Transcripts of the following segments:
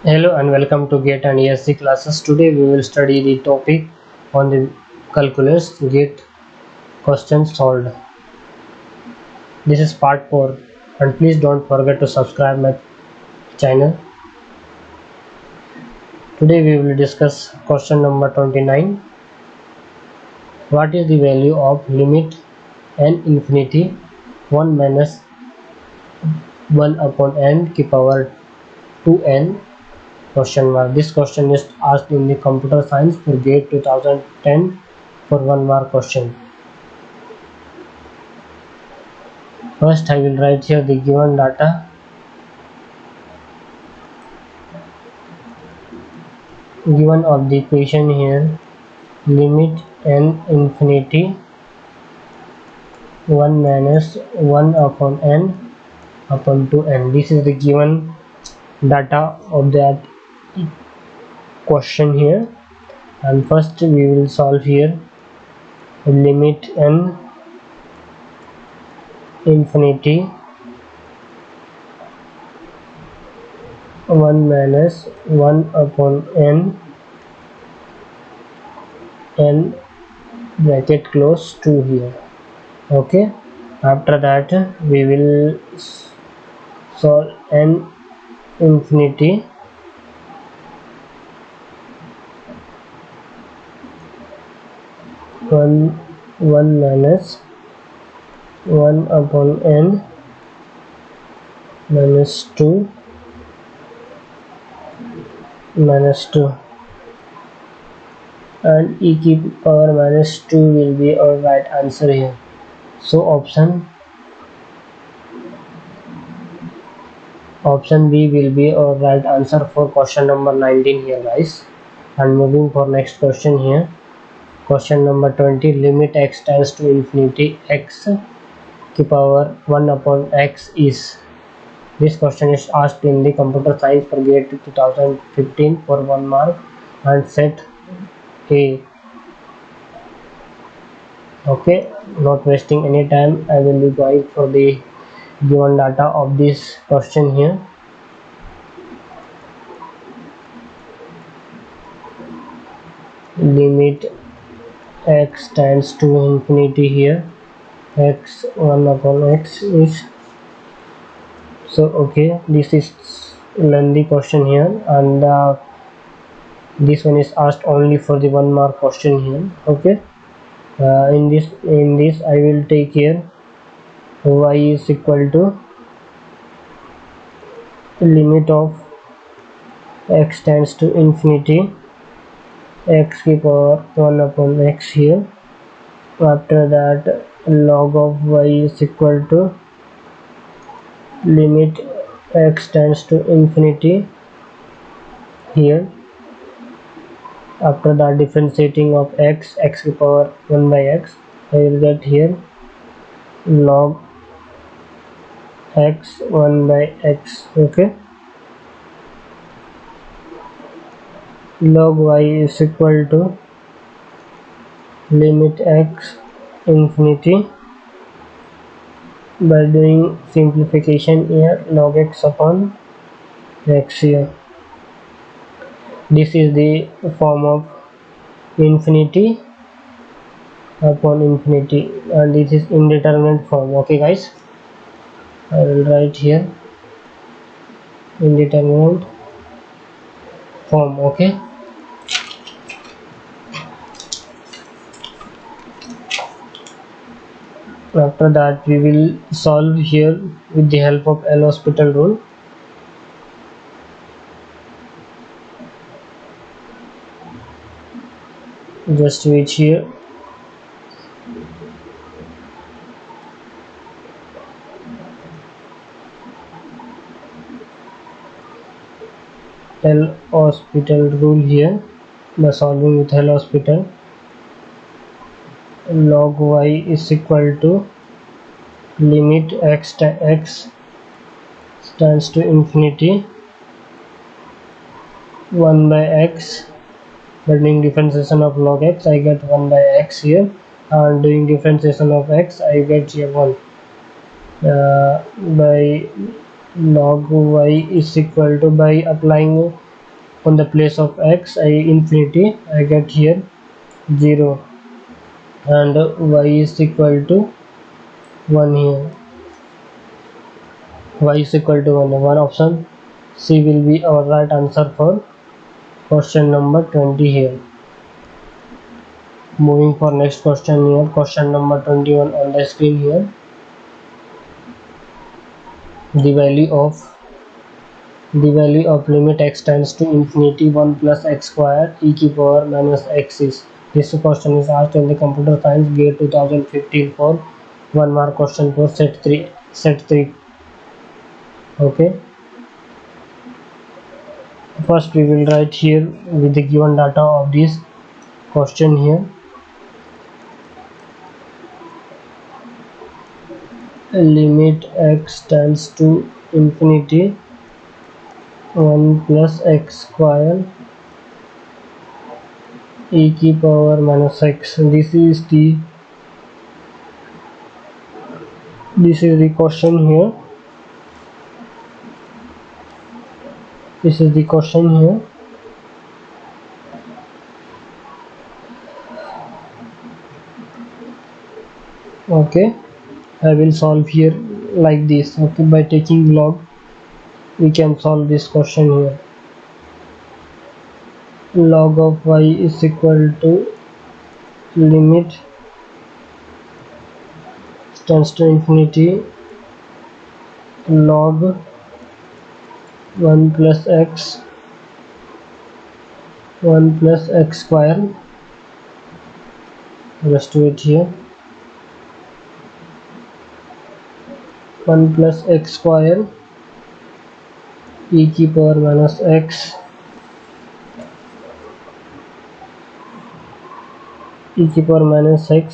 Hello and welcome to GATE and ESC classes. Today we will study the topic on the calculus GATE questions solved. This is part 4 and please don't forget to subscribe my channel. Today we will discuss question number 29. What is the value of limit n infinity 1 minus 1 upon n की power 2n question mark. This question is asked in the computer science for GATE 2010 for 1 mark question. First I will write here the given data. Given of the equation here, limit n infinity 1 minus 1 upon n upon 2n. This is the given data of that question here, and first we will solve here limit n infinity 1 minus 1 upon n and bracket close 2 here. Okay, after that we will solve n infinity 1 minus 1 upon n minus 2 minus 2, and e की power minus 2 will be our right answer here. So option B will be our right answer for question number 19 here, guys. And moving for next question here, question number 20. Limit x tends to infinity x की power 1 upon x is. This question is asked in the computer science for GATE 2015 for 1 mark and set A. Okay, not wasting any time, I will be going for the given data of this question here. Limit x tends to infinity here, x 1 upon x is. So okay, this is lengthy question here, and this one is asked only for the 1 mark question here. Okay, in this I will take here y is equal to limit of x tends to infinity x की power 1 upon x here. After that log of y is equal to limit x tends to infinity here. After that differentiating of x की power 1 by x, I will get here log x 1 by x. Okay, log y is equal to limit x infinity, by doing simplification here, log x upon x here. This is the form of infinity upon infinity, and this is indeterminate form. Okay guys, I will write here indeterminate form. Okay, after that we will solve here with the help of L'Hospital rule. Just switch here. L'Hospital rule here, by solving with L'Hospital, log y is equal to limit x tends to infinity 1 by x. By doing differentiation of log x, I get 1 by x here, and doing differentiation of x, I get here 1 by log y is equal to, by applying on the place of x I infinity, I get here 0, and y is equal to 1 here. Y is equal to 1. One option C will be our right answer for question number 20 here. Moving for next question here, question number 21 on the screen here. The value of limit x tends to infinity 1 plus x square e की power minus x is. This question is asked in the computer science GATE 2015 for 1 mark question for set 3. Okay, first we will write here with the given data of this question here. Limit x tends to infinity 1 plus x square e की power minus x. This is the question here. This is the question here. Okay, I will solve here like this. Okay, by taking log we can solve this question here. Log of y is equal to limit tends to infinity log 1 plus x square. Let's do it here. 1 plus x square e की power minus x e की power minus x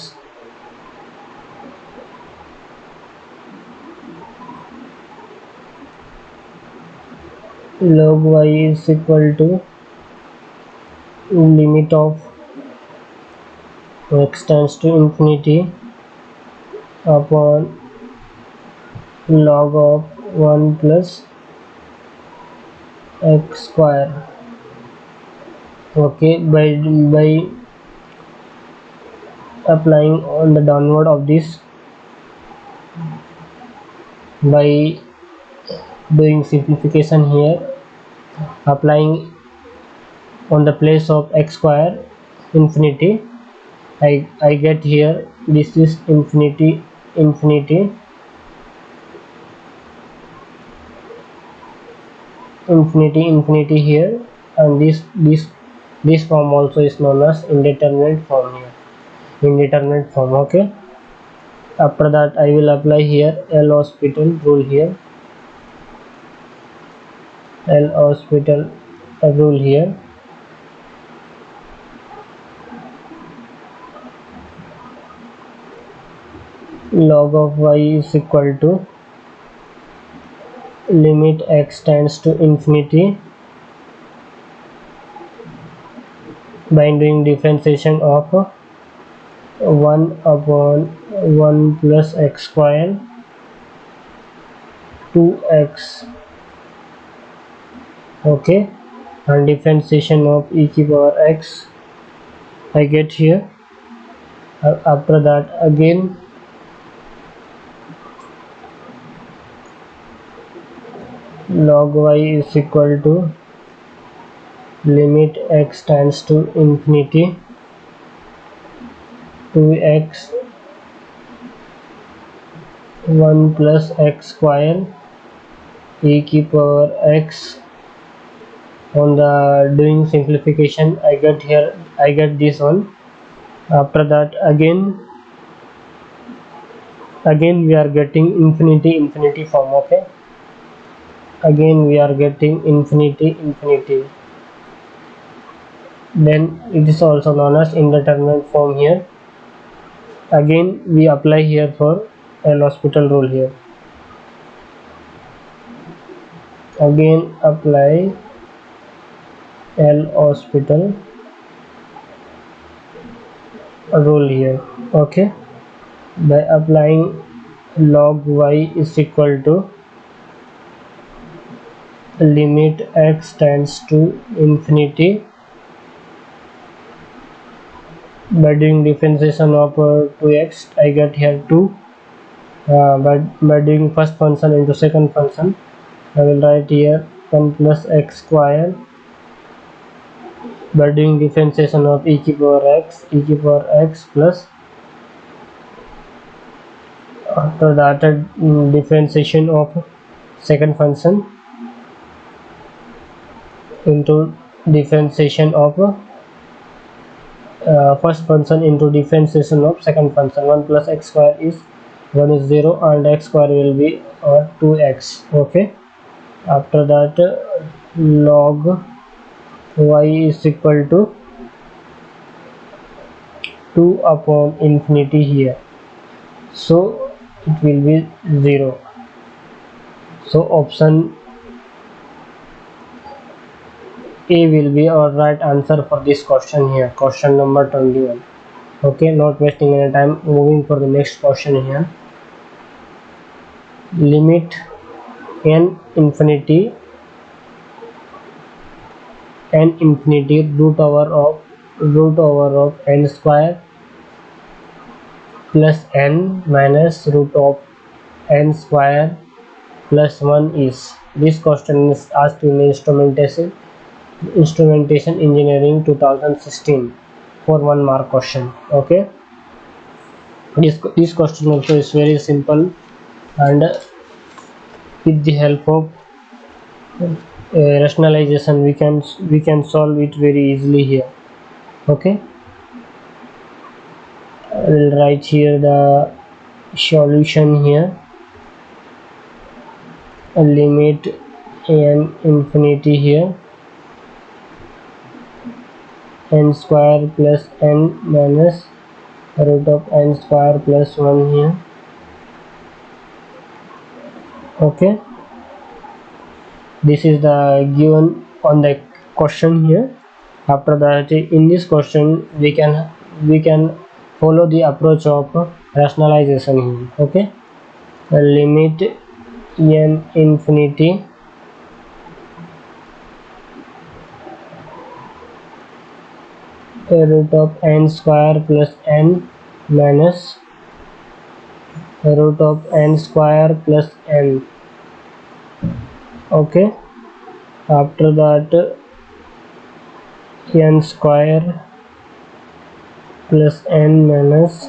log y is equal to limit of x tends to infinity upon log of 1 plus x square. Okay, by applying on the downward of this, by doing simplification here, applying on the place of x square infinity, I get here this is infinity here, and this form also is known as indeterminate form here. Okay, after that I will apply here L'Hospital rule here. L'Hospital rule here. Log of y is equal to limit x tends to infinity by doing differentiation of 1 upon 1 plus x square 2x. Okay, and differentiation of e की power x I get here. After that again log y is equal to limit x tends to infinity 2x 1 plus x square e की power x. On the doing simplification I get this one. After that again we are getting infinity form. Okay, again we are getting infinity, then it is also known as indeterminate form here. Again we apply here for L'Hospital rule here. Again apply L'Hospital rule here. Okay, by applying log y is equal to limit x tends to infinity. By doing differentiation of 2x, I get here 2. By doing first function into second function, I will write here 1 plus x square. By doing differentiation of e to power x plus, after that differentiation of second function into differentiation of first function into differentiation of second function. 1 plus x square is 1 is 0 and x square will be 2x. Okay, after that log y is equal to 2 upon infinity here, so it will be 0. So option A will be our right answer for this question here, question number 21. Okay, not wasting any time, moving for the next question here. Limit n infinity root over of n square plus n minus root of n square plus 1 is. This question is asked in instrumentation engineering 2016 for 1 mark question. Okay, this question also is very simple, and with the help of rationalization we can solve it very easily here. Okay, I will write here the solution here. Limit n infinity here, n square plus n minus root of n square plus 1 here. Okay, this is the given on the question here. After that, in this question we can follow the approach of rationalization here. Okay, limit n infinity root of n square plus n minus root of n square plus n. Okay, after that n square plus n minus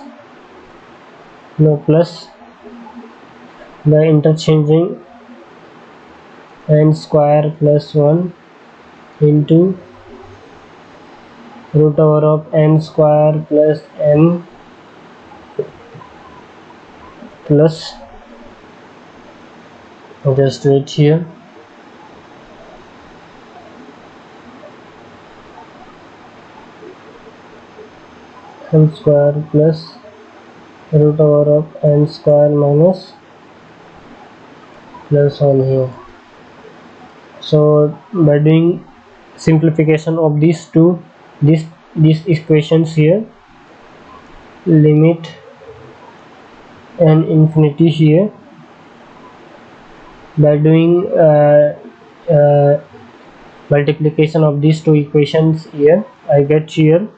plus, by interchanging n square plus 1 into root over of n square plus n plus, just wait here, n square plus root over of n square minus plus 1 here. So by doing simplification of these equations here, limit n infinity here, by doing multiplication of these two equations here, I get here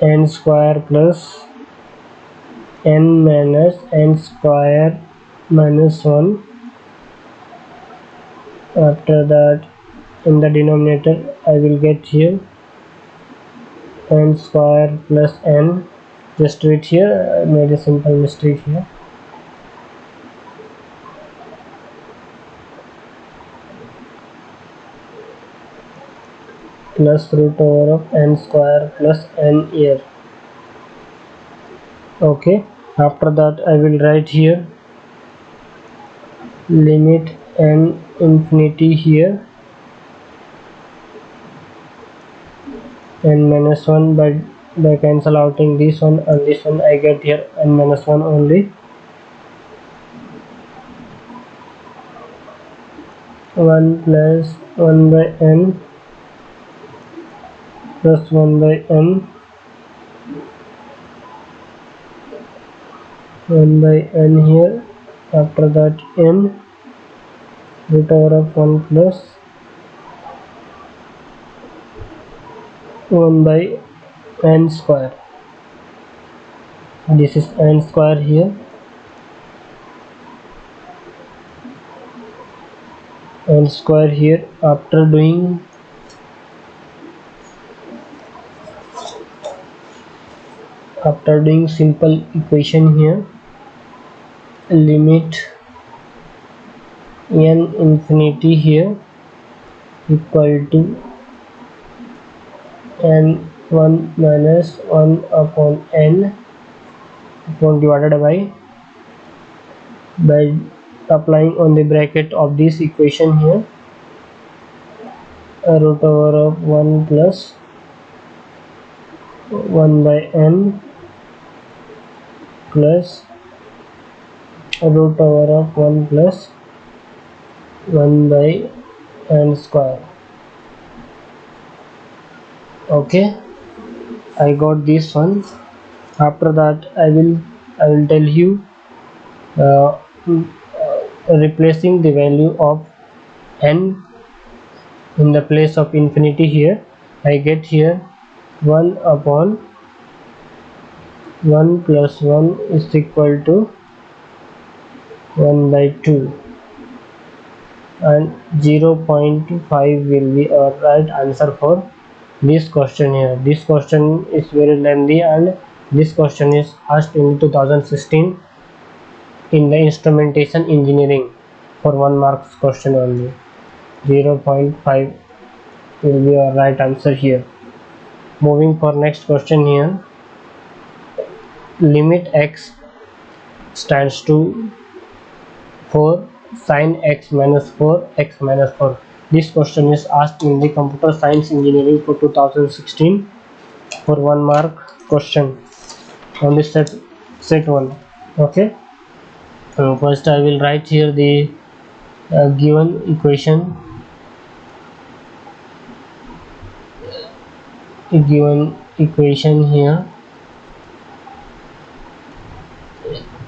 n square plus n minus n square minus 1. After that, in the denominator I will get here n square plus n. Just wait here, I made a simple mistake here. Plus root over of n square plus n here. Okay, after that I will write here limit n infinity here, n minus 1, by cancel outing this one and this one, I get here n minus 1 only. 1 plus 1 by n plus 1 by n, 1 by n here. After that n root over of 1 plus 1 by n square. This is n square here, n square here. After doing simple equation here, limit n infinity here equal to n1 minus 1 upon n upon divided by applying on the bracket of this equation here, root over of 1 plus 1 by n plus root over of 1 plus 1 by n square. Okay, I got this one. After that I will tell you replacing the value of n in the place of infinity here. I get here 1 upon 1 plus 1 is equal to 1 by 2, and 0.5 will be our right answer for this question here. This question is very lengthy, and this question is asked in 2016 in the instrumentation engineering for 1 marks question only. 0.5 will be our right answer here. Moving for next question here. Limit x stands to 4 sin x minus 4 x minus 4. This question is asked in the computer science engineering for 2016 for 1 mark question on this set 1. Okay, first I will write here the given equation. Here,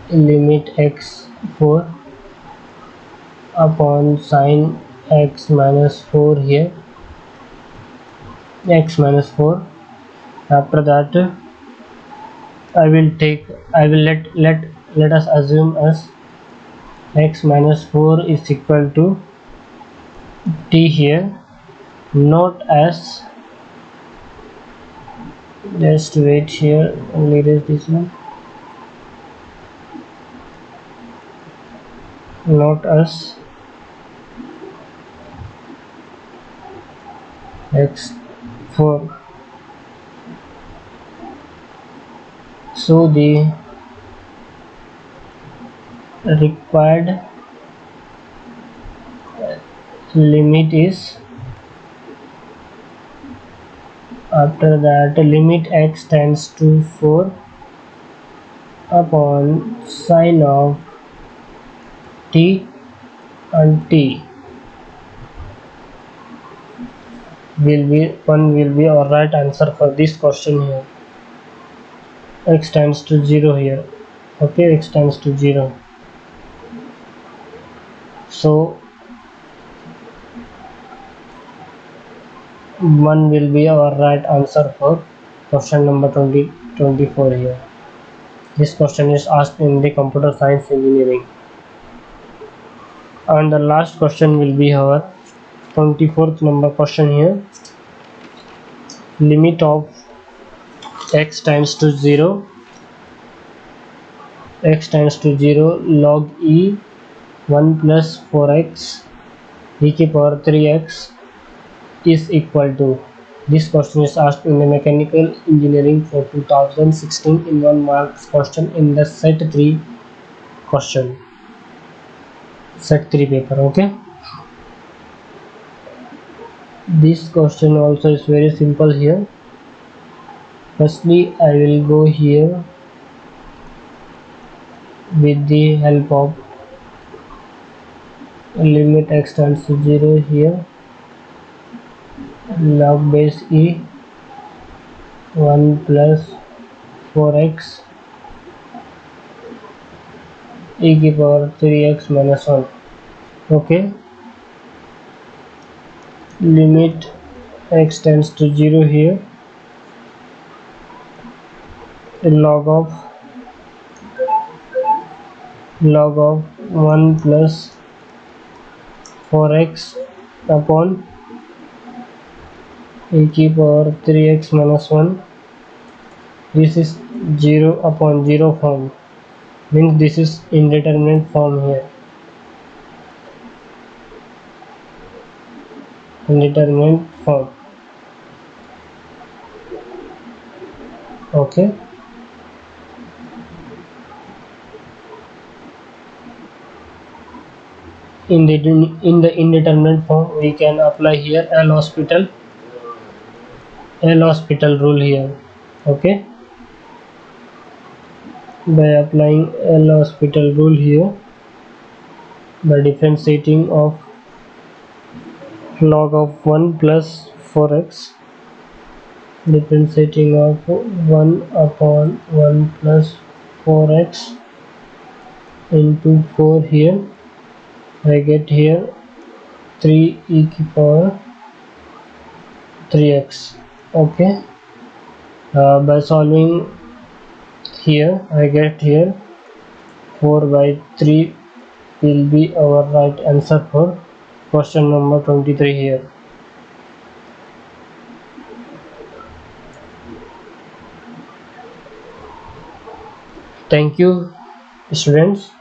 limit x 4 upon sin x minus 4 here, x minus 4. After that I will let us assume as x minus 4 is equal to t here, not as, just wait here, only erase this one, not as x4. So the required limit is, after that limit x tends to 4 upon sine of t and t will be our right answer for this question here. X tends to 0 here. Okay, x tends to 0. So 1 will be our right answer for question number 24 here. This question is asked in the computer science engineering. And the last question will be our 24th number question here. Limit of x tends to 0 log e 1 plus 4x e to the power 3x is equal to. This question is asked in the mechanical engineering for 2016 in 1 marks question in the set 3 paper. Okay, this question also is very simple here. Firstly I will go here with the help of limit x tends to 0 here, log base e 1 plus 4x e to the power 3x minus 1. Okay, limit x tends to 0 here, log of 1 plus 4x upon e की power 3x minus 1. This is 0 upon 0 form, means this is indeterminate form here. Indeterminate form. Okay. In the indeterminate form, we can apply here L'Hospital rule here. Okay. By applying L'Hospital rule here, by differentiating of log of 1 plus 4x, differentiating of 1 upon 1 plus 4x into 4 here, I get here 3 e की power 3x. Okay. By solving here, I get here 4 by 3 will be our right answer for question number 23 here. Thank you, students,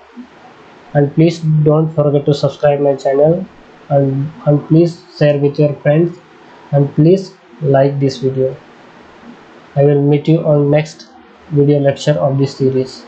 and please don't forget to subscribe my channel, and please share with your friends, and please like this video. I will meet you on next video lecture of this series.